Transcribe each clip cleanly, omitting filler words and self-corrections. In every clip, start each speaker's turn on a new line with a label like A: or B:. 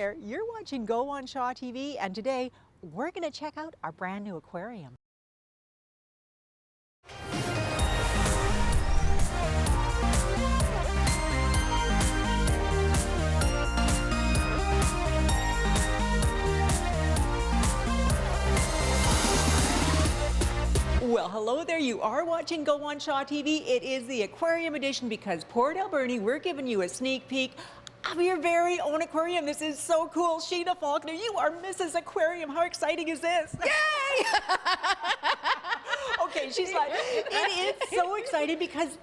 A: there, you're watching Go on Shaw TV, and today we're going to check out our brand new aquarium. Well, hello there. You are watching Go on Shaw TV. It is the aquarium edition because Port Alberni, we're giving you a sneak peek of your very own aquarium. This is so cool. Sheena Faulkner, you are Mrs. Aquarium. How exciting is this?
B: Yay!
A: Okay, she's like, it is so exciting because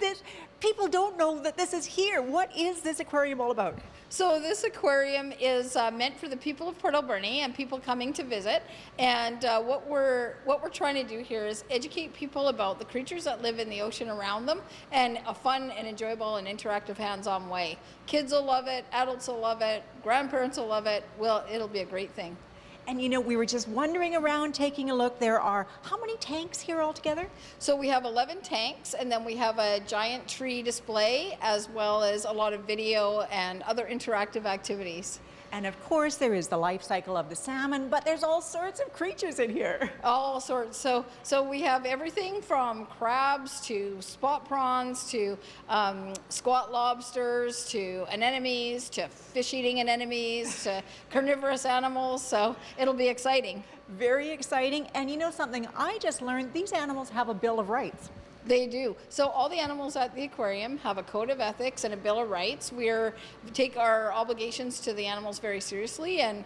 A: people don't know that this is here. What is this aquarium all about?
B: So this aquarium is meant for the people of Port Alberni and people coming to visit. And what we're trying to do here is educate people about the creatures that live in the ocean around them, and a fun and enjoyable and interactive hands-on way. Kids will love it, adults will love it, grandparents will love it. Well, it'll be a great thing.
A: And you know, we were just wandering around taking a look. There are how many tanks here altogether?
B: So we have 11 tanks, and then we have a giant tree display, as well as a lot of video and other interactive activities.
A: And of course, there is the life cycle of the salmon, but there's all sorts of creatures in here.
B: All sorts. So we have everything from crabs to spot prawns to squat lobsters to anemones to fish-eating anemones to carnivorous animals. So it'll be exciting.
A: Very exciting. And you know something? I just learned these animals have a Bill of Rights.
B: They do. So all the animals at the aquarium have a code of ethics and a bill of rights. We take our obligations to the animals very seriously, and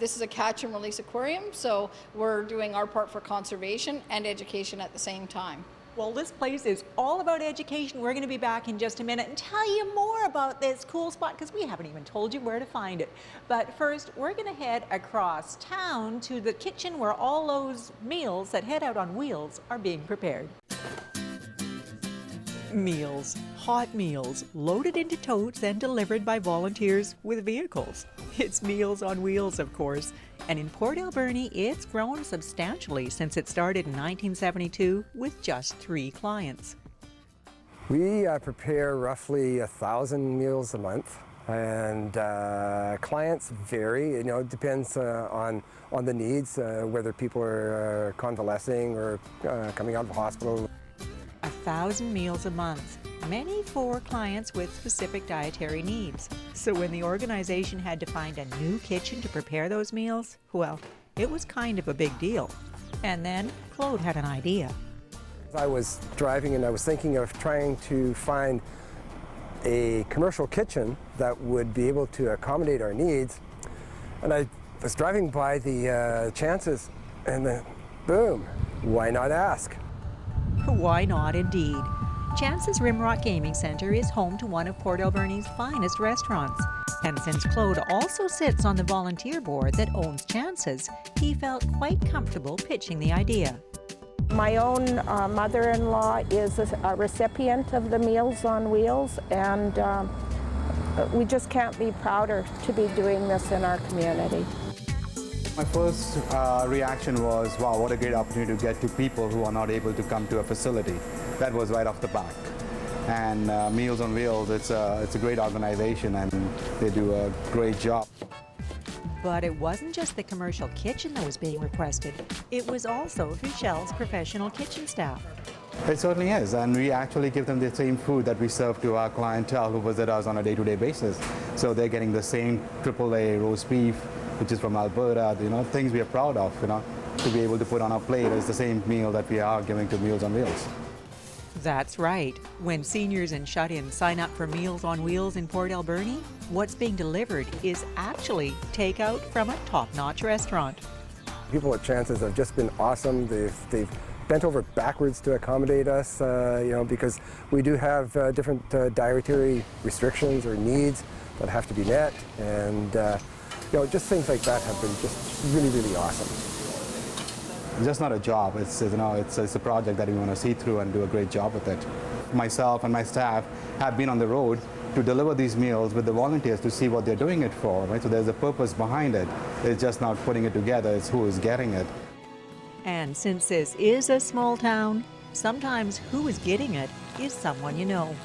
B: this is a catch and release aquarium, so we're doing our part for conservation and education at the same time.
A: Well, this place is all about education. We're going to be back in just a minute and tell you more about this cool spot because we haven't even told you where to find it. But first, we're going to head across town to the kitchen where all those meals that head out on wheels are being prepared. Meals, hot meals, loaded into totes and delivered by volunteers with vehicles. It's Meals on Wheels, of course. And in Port Alberni, it's grown substantially since it started in 1972 with just 3 clients.
C: We prepare roughly 1,000 meals a month, and clients vary. You know, it depends on the needs, whether people are convalescing or coming out of the hospital.
A: 1,000 meals a month, many for clients with specific dietary needs. So when the organization had to find a new kitchen to prepare those meals, well, it was kind of a big deal. And then Claude had an idea.
C: I was driving and I was thinking of trying to find a commercial kitchen that would be able to accommodate our needs. And I was driving by the Chances, and then boom, why not ask?
A: Why not, indeed? Chance's Rimrock Gaming Center is home to one of Port Alberni's finest restaurants. And since Claude also sits on the volunteer board that owns Chance's, he felt quite comfortable pitching the idea.
D: My own mother-in-law is a recipient of the Meals on Wheels, and we just can't be prouder to be doing this in our community.
E: My first reaction was, wow, what a great opportunity to get to people who are not able to come to a facility. That was right off the bat. And Meals on Wheels, it's a great organization and they do a great job.
A: But it wasn't just the commercial kitchen that was being requested. It was also Michelle's professional kitchen staff.
E: It certainly is, and we actually give them the same food that we serve to our clientele who visit us on a day-to-day basis. So they're getting the same AAA roast beef, which is from Alberta, you know, things we are proud of, you know, to be able to put on our plate is the same meal that we are giving to Meals on Wheels.
A: That's right. When seniors and shut-ins sign up for Meals on Wheels in Port Alberni, what's being delivered is actually takeout from a top-notch restaurant.
C: People at Chances have just been awesome. They've bent over backwards to accommodate us, you know, because we do have different dietary restrictions or needs that have to be met, and you know, just things like that have been just really, really awesome.
E: It's just not a job. It's, you know, it's a project that we want to see through and do a great job with it. Myself and my staff have been on the road to deliver these meals with the volunteers to see what they're doing it for, right? So there's a purpose behind it. It's just not putting it together, it's who is getting it.
A: And since this is a small town, sometimes who is getting it is someone you know.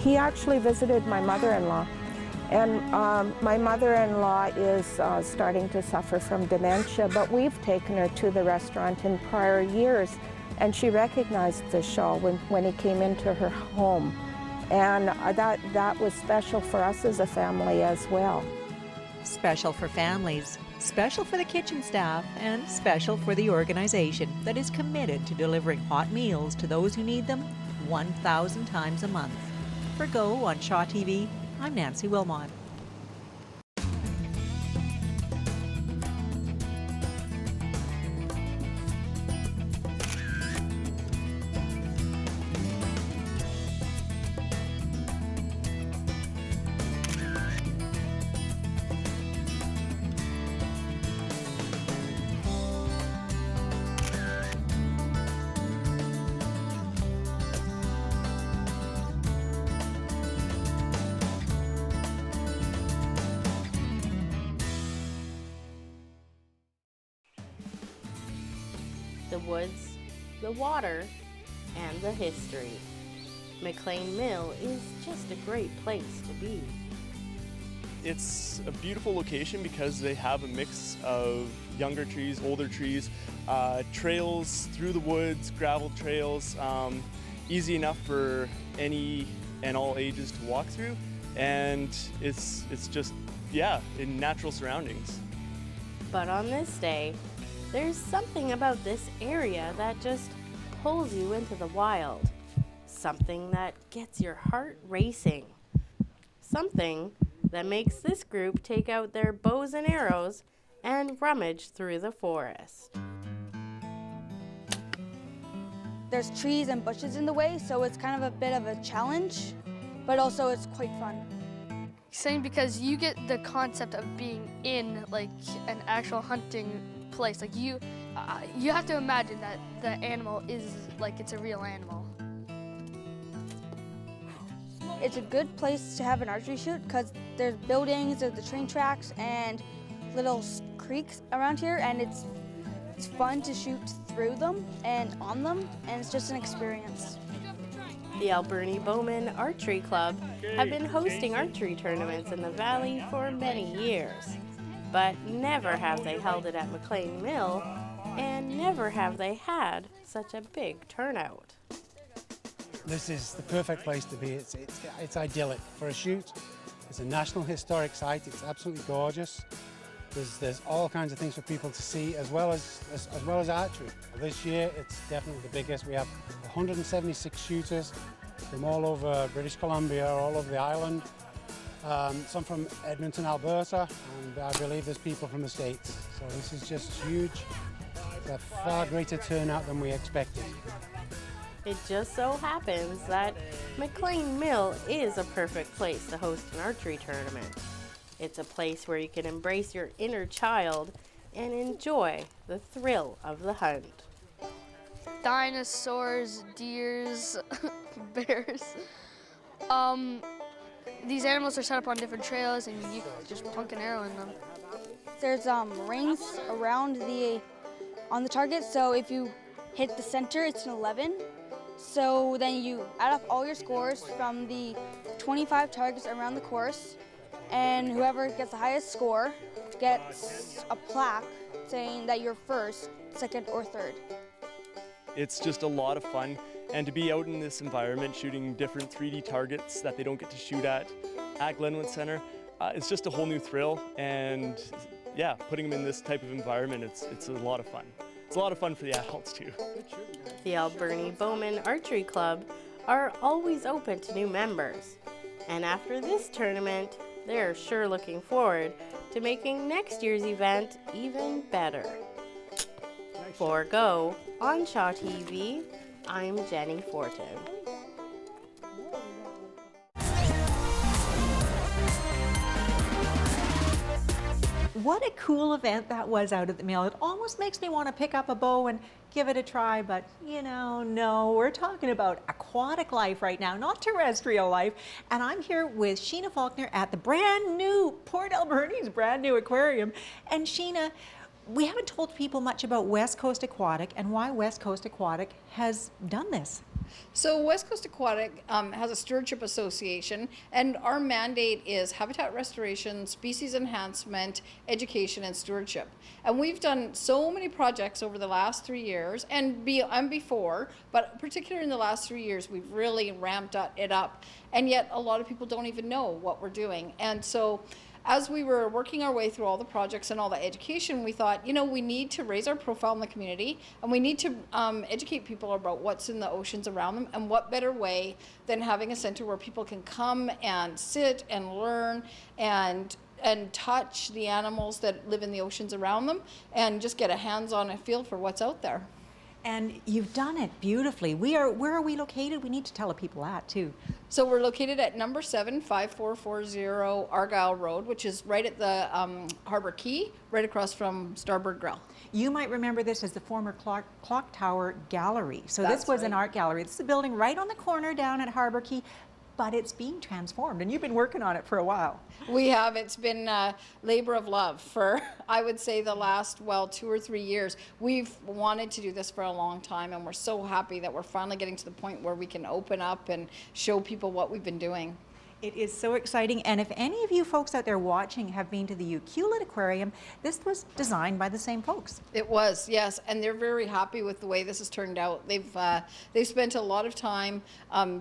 D: He actually visited my mother-in-law, And my mother-in-law is starting to suffer from dementia, but we've taken her to the restaurant in prior years, and she recognized the show when he came into her home. And that was special for us as a family as well.
A: Special for families, special for the kitchen staff, and special for the organization that is committed to delivering hot meals to those who need them 1,000 times a month. For Go on Shaw TV, I'm Nancy Wilmot.
F: The woods, the water, and the history. McLean Mill is just a great place to be.
G: It's a beautiful location because they have a mix of younger trees, older trees, trails through the woods, gravel trails, easy enough for any and all ages to walk through, and it's just, yeah, in natural surroundings.
F: But on this day, there's something about this area that just pulls you into the wild. Something that gets your heart racing. Something that makes this group take out their bows and arrows and rummage through the forest.
H: There's trees and bushes in the way, so it's kind of a bit of a challenge, but also it's quite fun.
I: Exciting because you get the concept of being in like an actual hunting place. Like you have to imagine that the animal is like it's a real animal.
H: It's a good place to have an archery shoot because there's buildings, there's the train tracks, and little creeks around here, and it's fun to shoot through them and on them, and it's just an experience.
F: The Alberni Bowman Archery Club have been hosting archery tournaments in the valley for many years, but never have they held it at McLean Mill, and never have they had such a big turnout.
J: This is the perfect place to be. It's idyllic for a shoot. It's a National Historic Site. It's absolutely gorgeous. There's all kinds of things for people to see, as well as archery. This year, it's definitely the biggest. We have 176 shooters from all over British Columbia, all over the island. Some from Edmonton, Alberta, and I believe there's people from the States. So this is just huge. It's a far greater turnout than we expected.
F: It just so happens that McLean Mill is a perfect place to host an archery tournament. It's a place where you can embrace your inner child and enjoy the thrill of the hunt.
I: Dinosaurs, deers, bears. These animals are set up on different trails, and you just plunk an arrow in them.
H: There's rings around on the target, so if you hit the center, it's an 11. So then you add up all your scores from the 25 targets around the course, and whoever gets the highest score gets a plaque saying that you're first, second, or third.
G: It's just a lot of fun, and to be out in this environment shooting different 3D targets that they don't get to shoot at Glenwood Center, it's just a whole new thrill, and yeah, putting them in this type of environment, it's a lot of fun. It's a lot of fun for the adults too.
F: The Alberni Bowman Archery Club are always open to new members, and after this tournament, they're sure looking forward to making next year's event even better. For Go on Shaw TV, I'm Jenny Fortin.
A: What a cool event that was out at the mill. It almost makes me want to pick up a bow and give it a try, but no, we're talking about aquatic life right now, not terrestrial life. And I'm here with Sheena Faulkner at the brand new Port Alberni's brand new aquarium. And Sheena, we haven't told people much about West Coast Aquatic and why West Coast Aquatic has done this.
B: So West Coast Aquatic has a stewardship association, and our mandate is habitat restoration, species enhancement, education, and stewardship. And we've done so many projects over the last 3 years, and before, but particularly in the last 3 years, we've really ramped it up. And yet a lot of people don't even know what we're doing. And so as we were working our way through all the projects and all the education, we thought, you know, we need to raise our profile in the community, and we need to educate people about what's in the oceans around them, and what better way than having a center where people can come and sit and learn and touch the animals that live in the oceans around them, and just get a hands-on feel for what's out there.
A: And you've done it beautifully. Where are we located? We need to tell the people that too.
B: So we're located at number 7, 5440 Argyle Road, which is right at the Harbor Quay, right across from Starboard Grill.
A: You might remember this as the former Clock Tower Gallery. So
B: That's
A: this was an
B: right.
A: art gallery. This is a building right on the corner down at Harbor Quay, but it's being transformed, and you've been working on it for a while.
B: We have. It's been a labor of love for, I would say, the last, 2 or 3 years. We've wanted to do this for a long time, and we're so happy that we're finally getting to the point where we can open up and show people what we've been doing.
A: It is so exciting, and if any of you folks out there watching have been to the Euclid Aquarium, this was designed by the same folks.
B: It was, yes, and they're very happy with the way this has turned out. They've spent a lot of time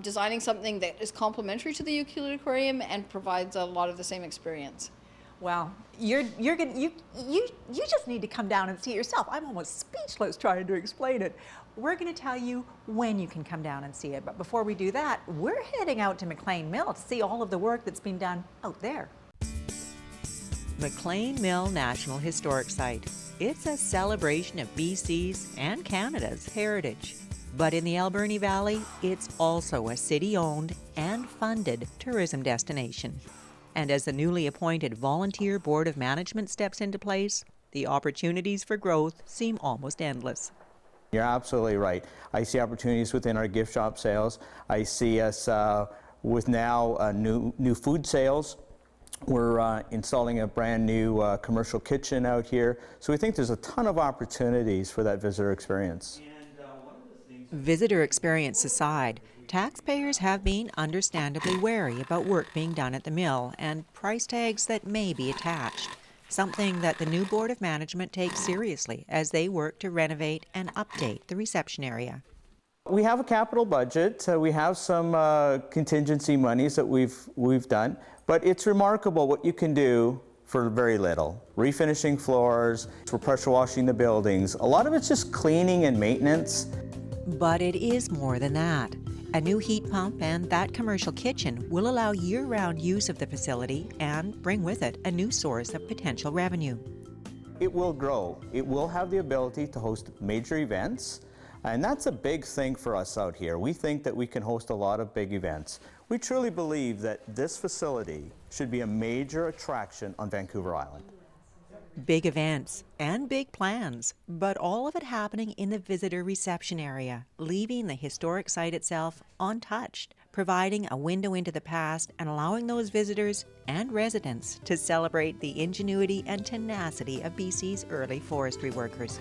B: designing something that is complementary to the Euclid Aquarium and provides a lot of the same experience.
A: Well, you just need to come down and see it yourself. I'm almost speechless trying to explain it. We're going to tell you when you can come down and see it. But before we do that, we're heading out to McLean Mill to see all of the work that's been done out there. McLean Mill National Historic Site. It's a celebration of BC's and Canada's heritage. But in the Alberni Valley, it's also a city-owned and funded tourism destination. And as the newly appointed Volunteer Board of Management steps into place, the opportunities for growth seem almost endless.
K: You're absolutely right. I see opportunities within our gift shop sales. I see us with now new food sales. We're installing a brand new commercial kitchen out here. So we think there's a ton of opportunities for that visitor experience.
A: Visitor experience aside, taxpayers have been understandably wary about work being done at the mill and price tags that may be attached. Something that the new Board of Management takes seriously as they work to renovate and update the reception area.
K: We have a capital budget. We have some contingency monies that we've done, but it's remarkable what you can do for very little. Refinishing floors, we're pressure washing the buildings. A lot of it's just cleaning and maintenance.
A: But it is more than that. A new heat pump and that commercial kitchen will allow year-round use of the facility and bring with it a new source of potential revenue.
K: It will grow. It will have the ability to host major events, and that's a big thing for us out here. We think that we can host a lot of big events. We truly believe that this facility should be a major attraction on Vancouver Island.
A: Big events and big plans, but all of it happening in the visitor reception area, leaving the historic site itself untouched, providing a window into the past and allowing those visitors and residents to celebrate the ingenuity and tenacity of BC's early forestry workers.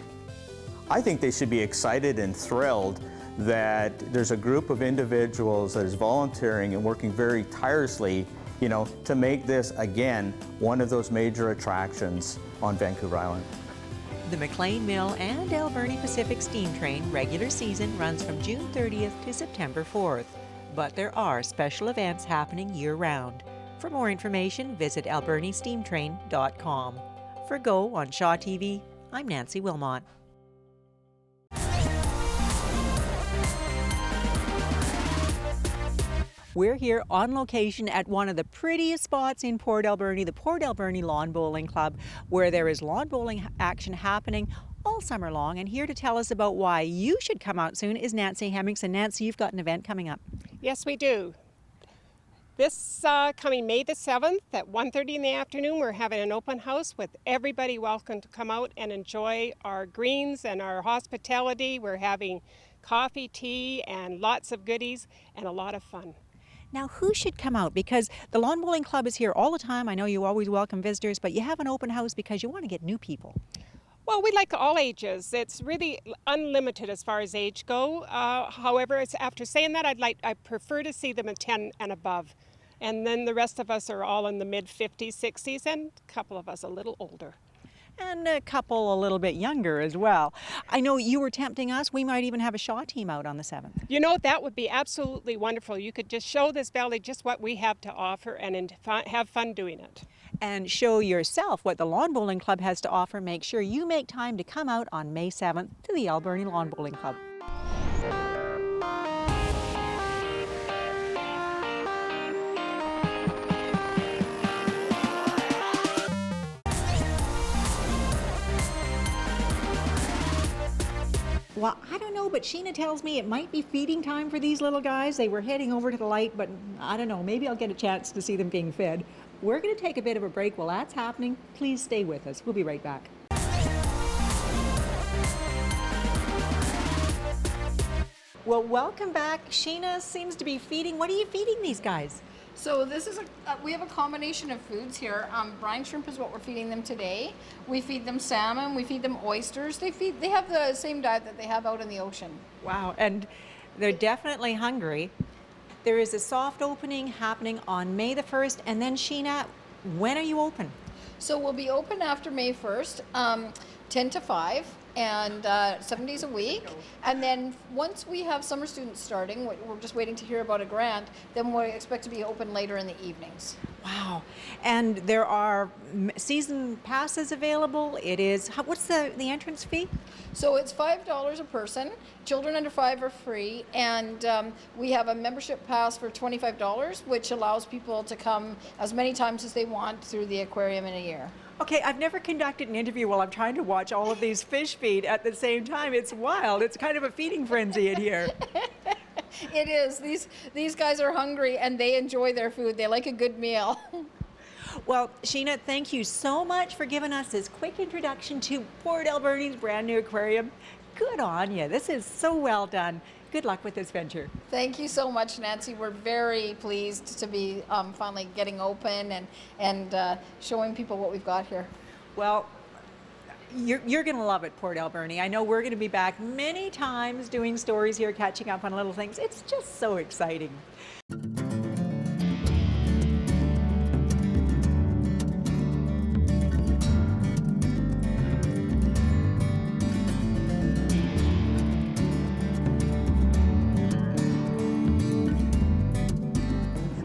K: I think they should be excited and thrilled that there's a group of individuals that is volunteering and working very tirelessly, to make this, again, one of those major attractions on Vancouver Island.
A: The McLean Mill and Alberni Pacific Steam Train regular season runs from June 30th to September 4th, but there are special events happening year-round. For more information, visit albernisteamtrain.com. For Go on Shaw TV, I'm Nancy Wilmot. We're here on location at one of the prettiest spots in Port Alberni, the Port Alberni Lawn Bowling Club, where there is lawn bowling action happening all summer long. And here to tell us about why you should come out soon is Nancy Hemmingson. Nancy, you've got an event coming up.
L: Yes, we do. This coming May the 7th at 1:30 in the afternoon, we're having an open house with everybody welcome to come out and enjoy our greens and our hospitality. We're having coffee, tea, and lots of goodies and a lot of fun.
A: Now, who should come out? Because the Lawn Bowling Club is here all the time. I know you always welcome visitors, but you have an open house because you want to get new people.
L: Well, we like all ages. It's really unlimited as far as age go. However, after saying that, I prefer to see them at 10 and above. And then the rest of us are all in the mid-50s, 60s, and a couple of us a little older.
A: And a couple a little bit younger as well. I know you were tempting us. We might even have a Shaw team out on the 7th.
L: You know, that would be absolutely wonderful. You could just show this valley just what we have to offer and have fun doing it.
A: And show yourself what the Lawn Bowling Club has to offer. Make sure you make time to come out on May 7th to the Alberni Lawn Bowling Club. Well, I don't know, but Sheena tells me it might be feeding time for these little guys. They were heading over to the light, but I don't know, maybe I'll get a chance to see them being fed. We're going to take a bit of a break while that's happening. Please stay with us. We'll be right back. Well, welcome back. Sheena seems to be feeding. What are you feeding these guys?
B: So this is we have a combination of foods here. Brine shrimp is what we're feeding them today. We feed them salmon, we feed them oysters. They have the same diet that they have out in the ocean.
A: Wow, and they're definitely hungry. There is a soft opening happening on May the 1st, and then Sheena, when are you open?
B: So we'll be open after May 1st, 10 to 5. And 7 days a week. And then once we have summer students starting, we're just waiting to hear about a grant, then we expect to be open later in the evenings.
A: Wow. And there are season passes available. It is, what's the entrance fee?
B: So it's $5 a person. Children under 5 are free. And we have a membership pass for $25, which allows people to come as many times as they want through the aquarium in a year.
A: Okay, I've never conducted an interview while I'm trying to watch all of these fish feed at the same time. It's wild. It's kind of a feeding frenzy in here.
B: It is. These guys are hungry and they enjoy their food. They like a good meal.
A: Well, Sheena, thank you so much for giving us this quick introduction to Port Alberni's brand new aquarium. Good on you. This is so well done. Good luck with this venture.
B: Thank you so much, Nancy. We're very pleased to be finally getting open and showing people what we've got here.
A: Well, you're going to love it, Port Alberni. I know we're going to be back many times doing stories here, catching up on little things. It's just so exciting.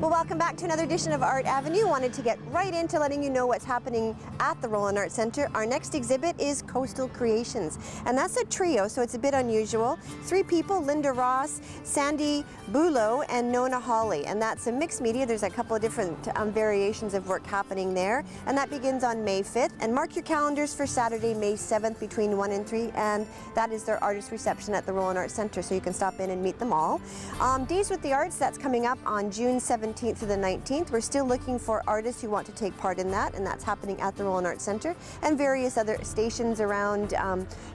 M: Welcome back to another edition of Art Avenue. Wanted to get right into letting you know what's happening at the Roland Art Center. Our next exhibit is Coastal Creations, and that's a trio, so it's a bit unusual. 3 people, Linda Ross, Sandy Bulow, and Nona Hawley, and that's a mixed media. There's a couple of different variations of work happening there, and that begins on May 5th. And mark your calendars for Saturday, May 7th between 1 and 3, and that is their artist reception at the Roland Art Center, so you can stop in and meet them all. Days with the Arts, that's coming up on June 17th to the 19th. We're still looking for artists who want to take part in that, and that's happening at the Roland Art Center and various other stations around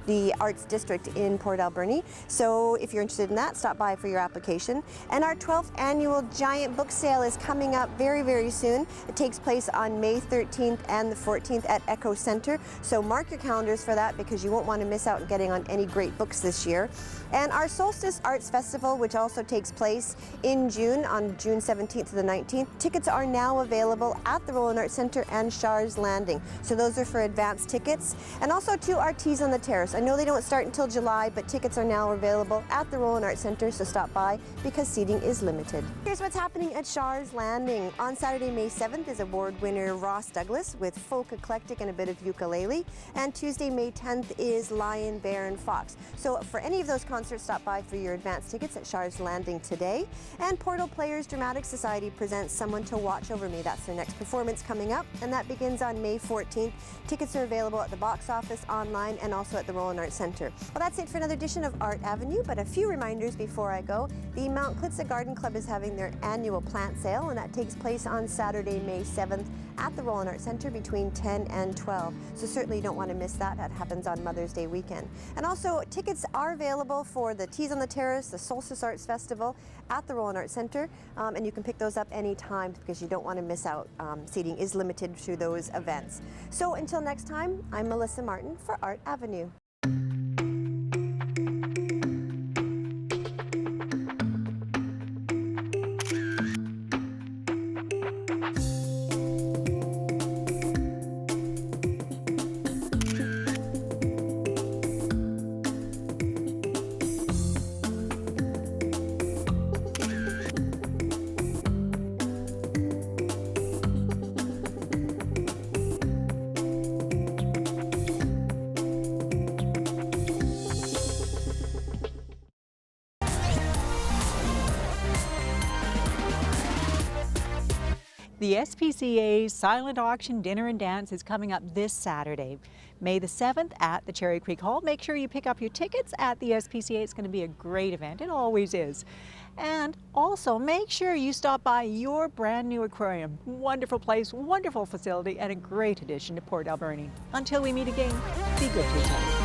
M: the Arts District in Port Alberni. So if you're interested in that, stop by for your application. And our 12th annual giant book sale is coming up very, very soon. It takes place on May 13th and the 14th at Echo Center. So mark your calendars for that because you won't want to miss out on getting on any great books this year. And our Solstice Arts Festival, which also takes place in June, on June 17th to the 19th. Tickets are now available at the Roland Art Center and Shars Landing. So those are for advance tickets. And also to our Teas on the Terrace. I know they don't start until July, but tickets are now available at the Roland Art Center, so stop by because seating is limited. Here's what's happening at Shars Landing. On Saturday, May 7th is award winner Ross Douglas with folk eclectic and a bit of ukulele. And Tuesday, May 10th is Lion, Bear, and Fox. So for any of those concerts, stop by for your advance tickets at Shars Landing today. And Portal Players Dramatic Society presents Someone to Watch Over Me. That's their next performance coming up, and that begins on May 14th. Tickets are available at the box office, online, and also at the Roland Art Center. Well, that's it for another edition of Art Avenue, but a few reminders before I go. The Mount Klitsa Garden Club is having their annual plant sale, and that takes place on Saturday, May 7th at the Roland Art Center between 10 and 12. So certainly you don't want to miss that. That happens on Mother's Day weekend. And also, tickets are available for the Teas on the Terrace, the Solstice Arts Festival at the Roland Art Center, and you can pick those up up any times because you don't want to miss out. Seating is limited to those events. So until next time, I'm Melissa Martin for Art Avenue. The SPCA's Silent Auction Dinner and Dance is coming up this Saturday, May the 7th at the Cherry Creek Hall. Make sure you pick up your tickets at the SPCA. It's going to be a great event. It always is. And also make sure you stop by your brand new aquarium. Wonderful place, wonderful facility, and a great addition to Port Alberni. Until we meet again, be good to each other.